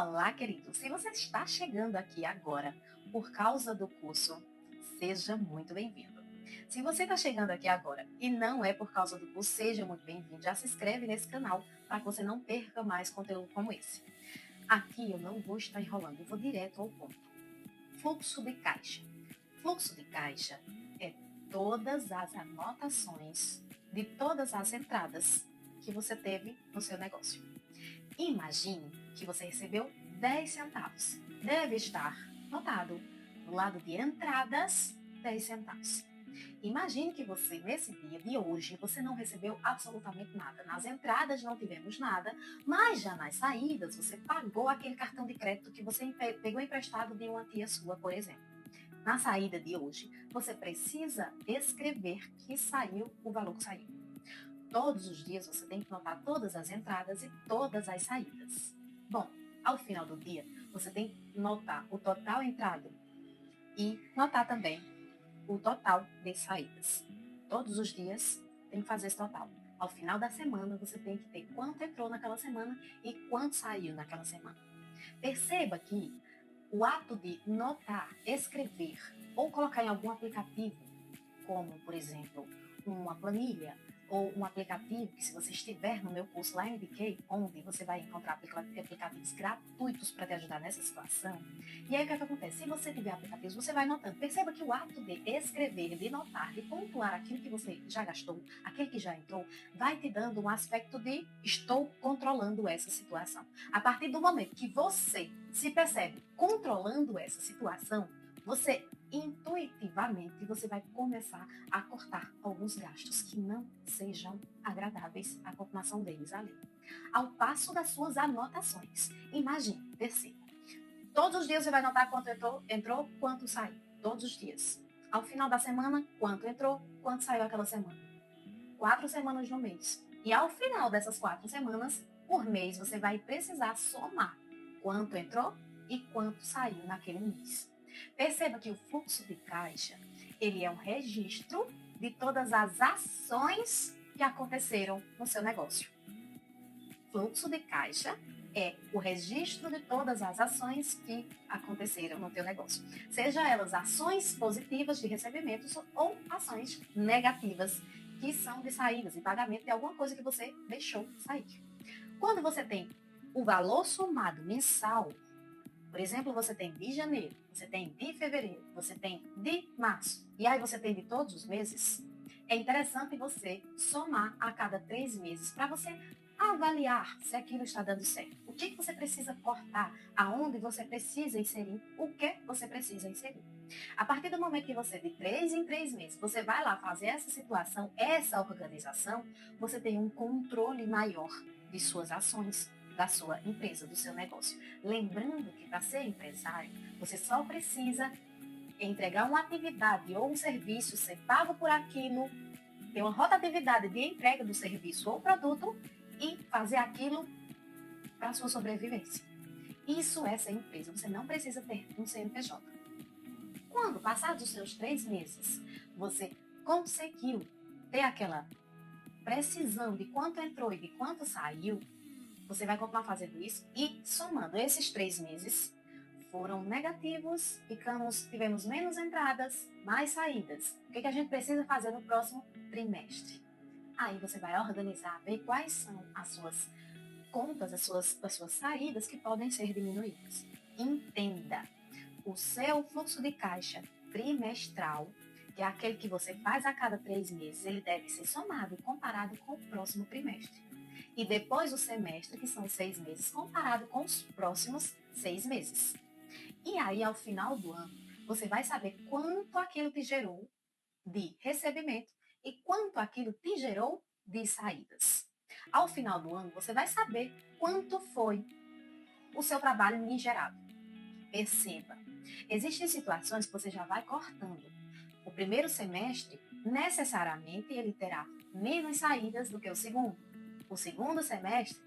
Olá, querido. Se você está chegando aqui agora por causa do curso, seja muito bem-vindo. Se você está chegando aqui agora e não é por causa do curso, seja muito bem-vindo. Já se inscreve nesse canal para que você não perca mais conteúdo como esse. Aqui eu não vou estar enrolando, eu vou direto ao ponto. Fluxo de caixa. Fluxo de caixa é todas as anotações de todas as entradas que você teve no seu negócio. Imagine que você recebeu 10 centavos. Deve estar notado no lado de entradas 10 centavos. Imagine que você, nesse dia de hoje, você não recebeu absolutamente nada. Nas entradas não tivemos nada, mas já nas saídas você pagou aquele cartão de crédito que você pegou emprestado de uma tia sua, por exemplo. Na saída de hoje, você precisa escrever que saiu o valor que saiu. Todos os dias você tem que notar todas as entradas e todas as saídas. Bom, ao final do dia, você tem que notar o total entrado e notar também o total de saídas. Todos os dias tem que fazer esse total. Ao final da semana, você tem que ter quanto entrou naquela semana e quanto saiu naquela semana. Perceba que o ato de notar, escrever ou colocar em algum aplicativo, como, por exemplo, uma planilha ou um aplicativo, que se você estiver no meu curso lá eu indiquei, onde você vai encontrar aplicativos gratuitos para te ajudar nessa situação. E aí o que acontece? Se você tiver aplicativos, você vai notando. Perceba que o ato de escrever, de notar, de pontuar aquilo que você já gastou, aquele que já entrou, vai te dando um aspecto de estou controlando essa situação. A partir do momento que você se percebe controlando essa situação, você intuitivamente você vai começar a cortar alguns gastos que não sejam agradáveis à continuação deles ali. Ao passo das suas anotações. Imagine, perceba. Todos os dias você vai notar quanto entrou, quanto saiu. Todos os dias. Ao final da semana, quanto entrou, quanto saiu aquela semana. 4 semanas no mês. E ao final dessas 4 semanas, por mês, você vai precisar somar quanto entrou e quanto saiu naquele mês. Perceba que o fluxo de caixa, ele é um registro de todas as ações que aconteceram no seu negócio. Fluxo de caixa é o registro de todas as ações que aconteceram no teu negócio. Seja elas ações positivas de recebimentos ou ações negativas, que são de saídas e pagamento de alguma coisa que você deixou sair. Quando você tem o valor somado mensal, por exemplo, você tem de janeiro, você tem de fevereiro, você tem de março, e aí você tem de todos os meses, é interessante você somar a cada 3 meses para você avaliar se aquilo está dando certo. O que você precisa cortar, aonde você precisa inserir, o que você precisa inserir. A partir do momento que você, de 3 em 3 meses, você vai lá fazer essa situação, essa organização, você tem um controle maior de suas ações, da sua empresa, do seu negócio. Lembrando que para ser empresário, você só precisa entregar uma atividade ou um serviço, ser pago por aquilo, ter uma rotatividade de entrega do serviço ou produto e fazer aquilo para a sua sobrevivência. Isso é ser empresa, você não precisa ter um CNPJ. Quando, passados os seus 3 meses, você conseguiu ter aquela precisão de quanto entrou e de quanto saiu, você vai continuar fazendo isso e somando esses 3 meses, foram negativos, tivemos menos entradas, mais saídas. O que a gente precisa fazer no próximo trimestre? Aí você vai organizar, ver quais são as suas contas, as suas saídas que podem ser diminuídas. Entenda, o seu fluxo de caixa trimestral, que é aquele que você faz a cada 3 meses, ele deve ser somado e comparado com o próximo trimestre. E depois o semestre, que são os 6 meses, comparado com os próximos 6 meses. E aí, ao final do ano, você vai saber quanto aquilo te gerou de recebimento e quanto aquilo te gerou de saídas. Ao final do ano, você vai saber quanto foi o seu trabalho lhe gerado. Perceba, existem situações que você já vai cortando. O primeiro semestre, necessariamente, ele terá menos saídas do que o segundo. O segundo semestre,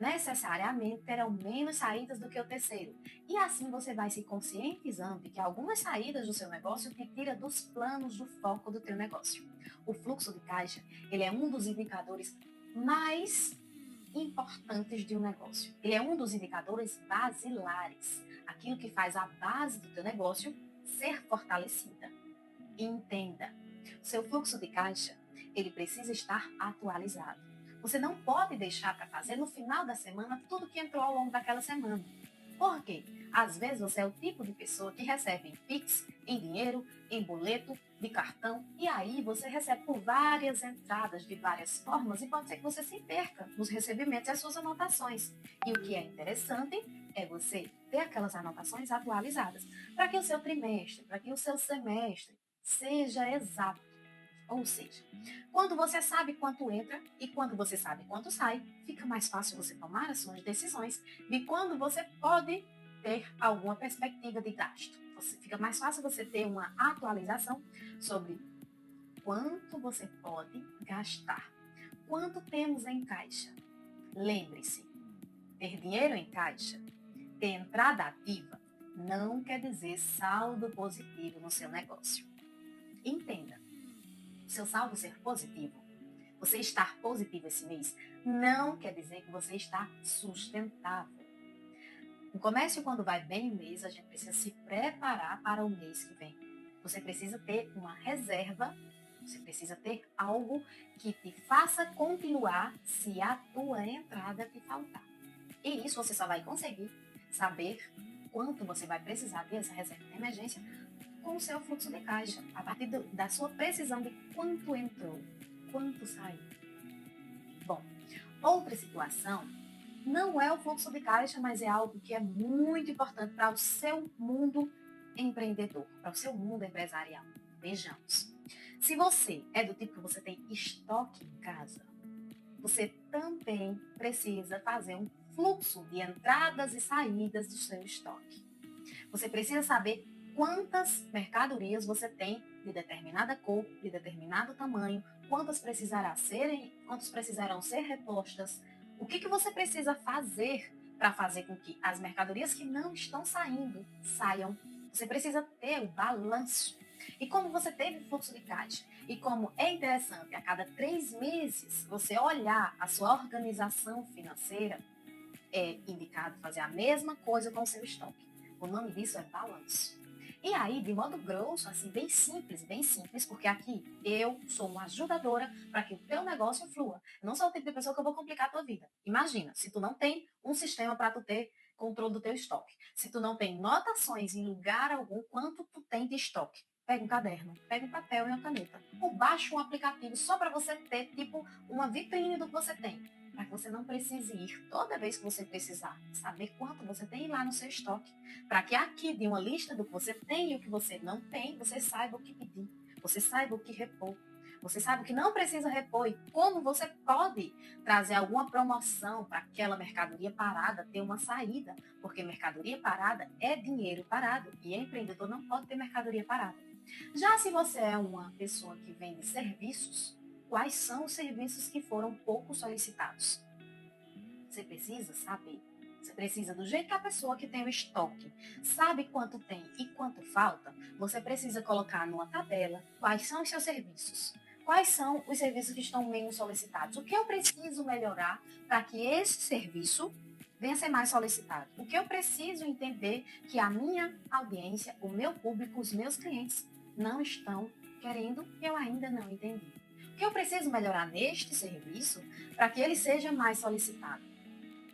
necessariamente, terão menos saídas do que o terceiro. E assim você vai se conscientizando de que algumas saídas do seu negócio te tira dos planos do foco do teu negócio. O fluxo de caixa, ele é um dos indicadores mais importantes de um negócio. Ele é um dos indicadores basilares, aquilo que faz a base do teu negócio ser fortalecida. Entenda, o seu fluxo de caixa, ele precisa estar atualizado. Você não pode deixar para fazer no final da semana tudo que entrou ao longo daquela semana. Por quê? Às vezes você é o tipo de pessoa que recebe em Pix, em dinheiro, em boleto, de cartão, e aí você recebe por várias entradas de várias formas e pode ser que você se perca nos recebimentos e as suas anotações. E o que é interessante é você ter aquelas anotações atualizadas para que o seu trimestre, para que o seu semestre seja exato. Ou seja, quando você sabe quanto entra e quando você sabe quanto sai, fica mais fácil você tomar as suas decisões de quando você pode ter alguma perspectiva de gasto. Fica mais fácil você ter uma atualização sobre quanto você pode gastar, quanto temos em caixa. Lembre-se, ter dinheiro em caixa, ter entrada ativa, não quer dizer saldo positivo no seu negócio. Entenda. Seu saldo ser positivo, você estar positivo esse mês, não quer dizer que você está sustentável. No comércio, quando vai bem o mês, a gente precisa se preparar para o mês que vem. Você precisa ter uma reserva, você precisa ter algo que te faça continuar se a tua entrada te faltar. E isso você só vai conseguir saber quanto você vai precisar dessa reserva de emergência com o seu fluxo de caixa, a partir da sua precisão de quanto entrou, quanto saiu. Bom, outra situação não é o fluxo de caixa, mas é algo que é muito importante para o seu mundo empreendedor, para o seu mundo empresarial. Vejamos. Se você é do tipo que você tem estoque em casa, você também precisa fazer um fluxo de entradas e saídas do seu estoque. Você precisa saber quantas mercadorias você tem de determinada cor, de determinado tamanho, quantas precisarão ser repostas, o que você precisa fazer para fazer com que as mercadorias que não estão saindo, saiam. Você precisa ter o balanço. E como você teve fluxo de caixa, e como é interessante a cada 3 meses você olhar a sua organização financeira, é indicado fazer a mesma coisa com o seu estoque. O nome disso é balanço. E aí, de modo grosso, assim, bem simples, porque aqui eu sou uma ajudadora para que o teu negócio flua. Eu não sou o tipo de pessoa que eu vou complicar a tua vida. Imagina, se tu não tem um sistema para tu ter controle do teu estoque, se tu não tem notações em lugar algum quanto tu tem de estoque, pega um caderno, pega um papel e uma caneta, ou baixa um aplicativo só para você ter, tipo, uma vitrine do que você tem, para que você não precise ir toda vez que você precisar, saber quanto você tem lá no seu estoque, para que aqui de uma lista do que você tem e o que você não tem, você saiba o que pedir, você saiba o que repor, você saiba o que não precisa repor e como você pode trazer alguma promoção para aquela mercadoria parada ter uma saída, porque mercadoria parada é dinheiro parado e empreendedor não pode ter mercadoria parada. Já se você é uma pessoa que vende serviços, quais são os serviços que foram pouco solicitados? Você precisa saber. Você precisa, do jeito que a pessoa que tem o estoque sabe quanto tem e quanto falta, você precisa colocar numa tabela quais são os seus serviços. Quais são os serviços que estão menos solicitados? O que eu preciso melhorar para que esse serviço venha a ser mais solicitado? O que eu preciso entender que a minha audiência, o meu público, os meus clientes não estão querendo e eu ainda não entendi? O que eu preciso melhorar neste serviço para que ele seja mais solicitado?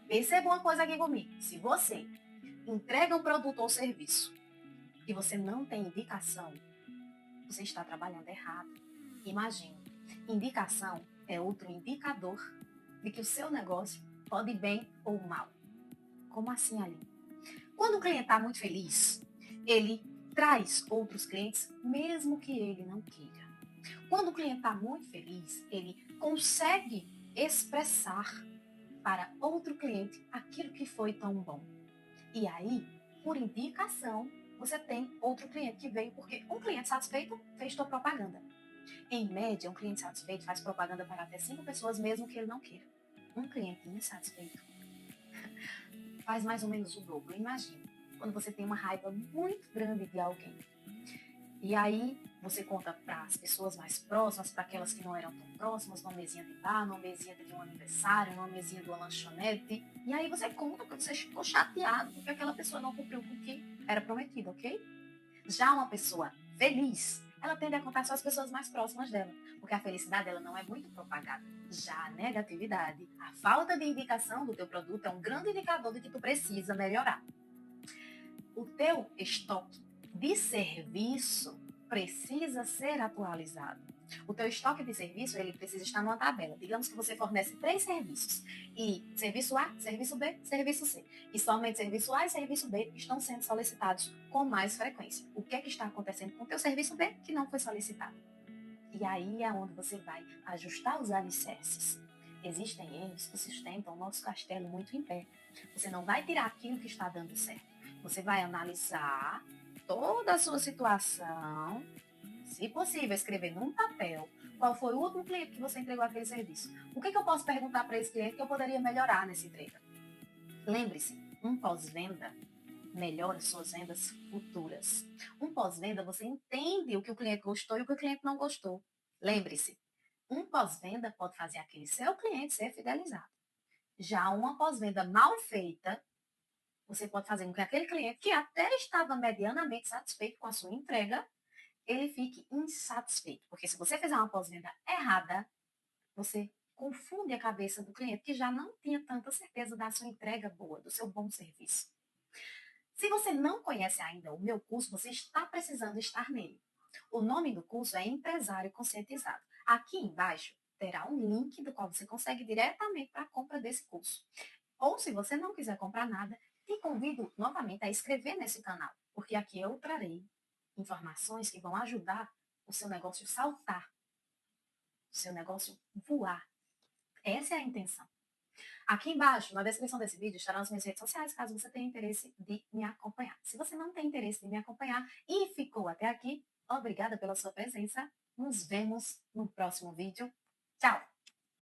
Perceba uma coisa aqui comigo. Se você entrega um produto ou serviço e você não tem indicação, você está trabalhando errado. Imagine, indicação é outro indicador de que o seu negócio pode ir bem ou mal. Como assim, Aline? Quando o cliente está muito feliz, ele traz outros clientes, mesmo que ele não queira. Quando o cliente está muito feliz, ele consegue expressar para outro cliente aquilo que foi tão bom. E aí, por indicação, você tem outro cliente que veio porque um cliente satisfeito fez tua propaganda. Em média, um cliente satisfeito faz propaganda para até 5 pessoas, mesmo que ele não queira. Um cliente insatisfeito faz mais ou menos o dobro. Imagina, quando você tem uma raiva muito grande de alguém. E aí, Você conta para as pessoas mais próximas, para aquelas que não eram tão próximas, numa mesinha de bar, numa mesinha de um aniversário, numa mesinha de uma lanchonete. E aí você conta porque você ficou chateado porque aquela pessoa não cumpriu com o que era prometido, ok? Já uma pessoa feliz, ela tende a contar só as pessoas mais próximas dela, porque a felicidade ela não é muito propagada. Já a negatividade, a falta de indicação do teu produto é um grande indicador de que tu precisa melhorar. O teu estoque de serviço precisa ser atualizado. O teu estoque de serviço, ele precisa estar numa tabela. Digamos que você fornece 3 serviços. E serviço A, serviço B, serviço C. E somente serviço A e serviço B estão sendo solicitados com mais frequência. O que é que está acontecendo com o teu serviço B que não foi solicitado? E aí é onde você vai ajustar os alicerces. Existem erros que sustentam o nosso castelo muito em pé. Você não vai tirar aquilo que está dando certo. Você vai analisar toda a sua situação, se possível, escrever num papel qual foi o último cliente que você entregou aquele serviço. O que eu posso perguntar para esse cliente que eu poderia melhorar nessa entrega? Lembre-se, um pós-venda melhora suas vendas futuras. Um pós-venda, você entende o que o cliente gostou e o que o cliente não gostou. Lembre-se, um pós-venda pode fazer aquele seu cliente ser fidelizado. Já uma pós-venda mal feita, você pode fazer com que aquele cliente que até estava medianamente satisfeito com a sua entrega, ele fique insatisfeito. Porque se você fizer uma pós-venda errada, você confunde a cabeça do cliente que já não tinha tanta certeza da sua entrega boa, do seu bom serviço. Se você não conhece ainda o meu curso, você está precisando estar nele. O nome do curso é Empresário Conscientizado. Aqui embaixo terá um link do qual você consegue diretamente para a compra desse curso. Ou se você não quiser comprar nada, te convido novamente a inscrever nesse canal, porque aqui eu trarei informações que vão ajudar o seu negócio saltar, o seu negócio voar. Essa é a intenção. Aqui embaixo, na descrição desse vídeo, estarão as minhas redes sociais, caso você tenha interesse de me acompanhar. Se você não tem interesse de me acompanhar e ficou até aqui, obrigada pela sua presença. Nos vemos no próximo vídeo. Tchau!